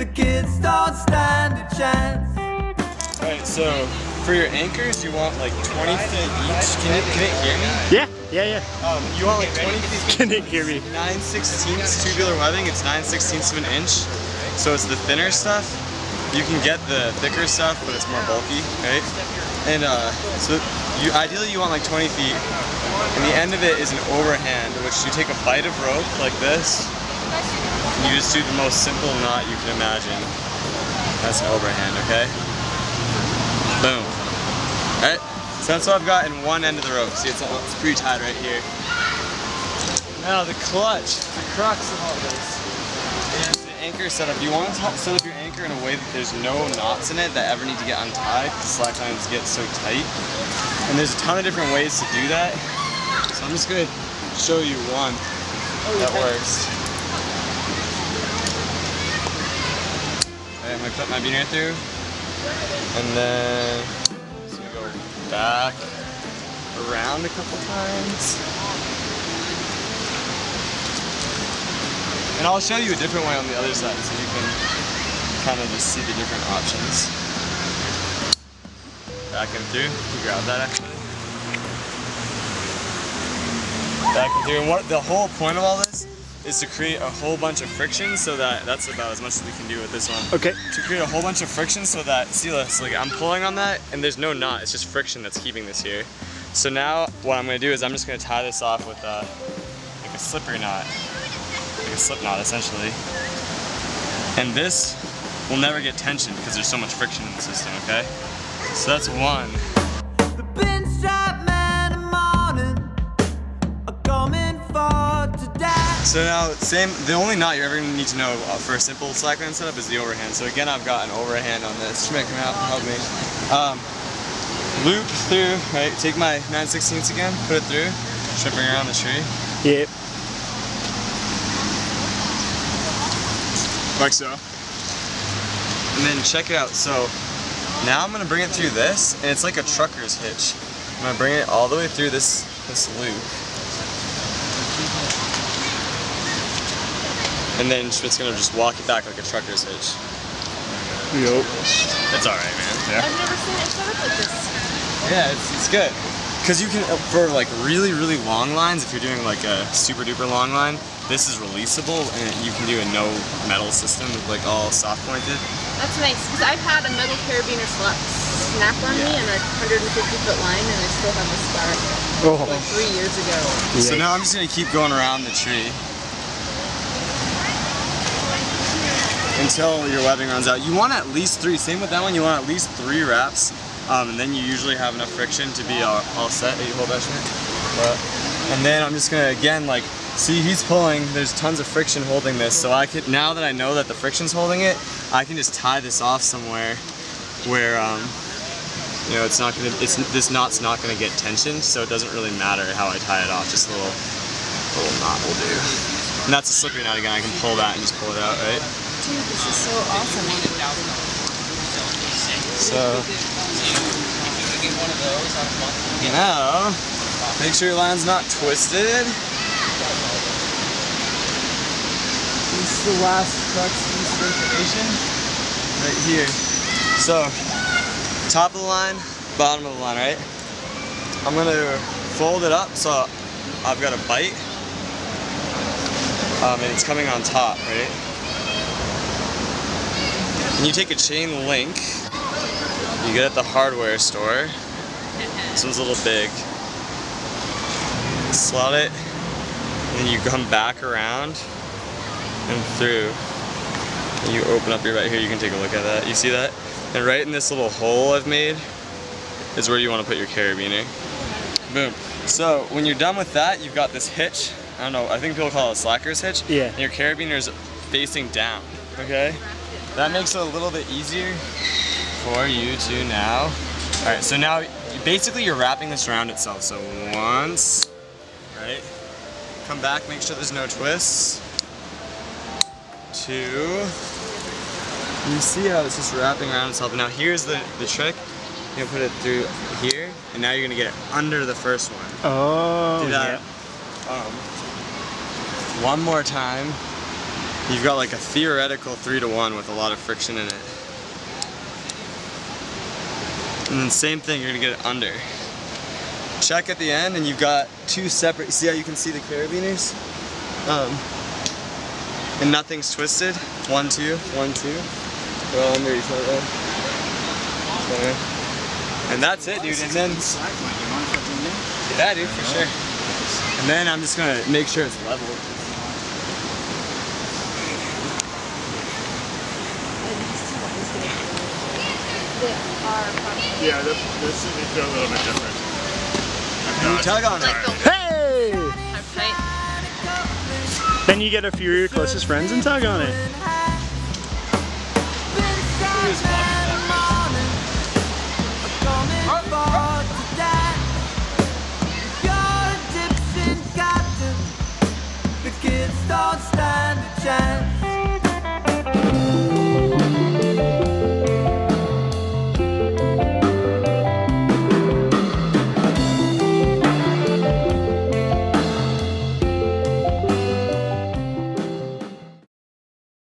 The kids don't stand a chance. Alright, so for your anchors, you want like 20 feet each. Can it hear me? Yeah. You want like 20 feet. Can it hear me? 9/16 tubular webbing. It's 9/16 of an inch. So it's the thinner stuff. You can get the thicker stuff, but it's more bulky, right? And so ideally you want like 20 feet. And the end of it is an overhand, which you take a bight of rope like this. And you just do the most simple knot you can imagine. That's an overhand, okay? Boom. Alright, so that's what I've got in one end of the rope. See, it's pretty tied right here. Now the clutch, the crux of all this, is the anchor setup. You want to set up your anchor in a way that there's no knots in it that ever need to get untied because slack lines get so tight. And there's a ton of different ways to do that. So I'm just going to show you one that works. I'm going to cut my beaner through. And then so we go back around a couple times. And I'll show you a different way on the other side so you can kind of just see the different options. Back and through. You grab that actually. Back and through. And what the whole point of all this is to create a whole bunch of friction so that's about as much as we can do with this one. Okay. To create a whole bunch of friction so that, see this, like I'm pulling on that and there's no knot, it's just friction that's keeping this here. So now what I'm gonna do is I'm just gonna tie this off with like a slippery knot. Like a slip knot essentially. And this will never get tension because there's so much friction in the system, okay? So that's one. The pinstripe man in morning are coming for today. So now, the only knot you're ever going to need to know for a simple slackline setup is the overhand. So again, I've got an overhand on this. Schmidt, come out, help me. Loop through, right? Take my 9/16 again, put it through, stripping around the tree. Yep. Like so. And then check it out. So now I'm going to bring it through this, and it's like a trucker's hitch. I'm going to bring it all the way through this loop. And then Schmidt's gonna just walk it back like a trucker's hitch. Yup. It's alright, man. Yeah. I've never seen it set up like this. Yeah, it's good. Because you can, for like really long lines, if you're doing like a super duper long line, this is releasable and you can do a no metal system with like all soft pointed. That's nice, because I've had a metal carabiner snap on me and a 150-foot line and I still have a scar like 3 years ago. Yeah. So now I'm just gonna keep going around the tree until your webbing runs out. You want at least 3, same with that one, you want at least 3 wraps, and then you usually have enough friction to be all set. You hold that shit. And then I'm just gonna, again, like, see he's pulling, there's tons of friction holding this, so I could, now that I know that the friction's holding it, I can just tie this off somewhere where, you know, it's not gonna, this knot's not gonna get tensioned, so it doesn't really matter how I tie it off, just a little knot will do. And that's a slippery knot again, I can pull that and just pull it out, right? Dude, this is so awesome. So now, make sure your line's not twisted. This is the last crux piece of information right here. So, top of the line, bottom of the line, right? I'm gonna fold it up so I've got a bite, and it's coming on top, right? And you take a chain link, you get it at the hardware store. This one's a little big. Slot it, and then you come back around and through. And you open up your right here, you can take a look at that. You see that? And right in this little hole I've made is where you want to put your carabiner. Boom. So when you're done with that, you've got this hitch. I don't know, I think people call it a slacker's hitch. Yeah. And your carabiner's facing down, okay? That makes it a little bit easier for you to now. All right, so now basically you're wrapping this around itself. So once, right? Come back, make sure there's no twists. 2. You see how it's just wrapping around itself. Now here's the trick. You're gonna put it through here, and now you're gonna get it under the first one. Oh, do that. yeah. One more time. you've got like a theoretical 3-to-1 with a lot of friction in it. And then same thing, you're gonna get it under. Check at the end and you've got two separate, see how you can see the carabiners? And nothing's twisted. 1, 2, 1, 2. They're all under each other. Okay. And that's it, dude. And then, yeah, dude, for sure. And then I'm just gonna make sure it's level. Yeah, this should be a little bit different. And you tug on it. Hey! I'm tight. Then you get a few of your closest friends and tug on it.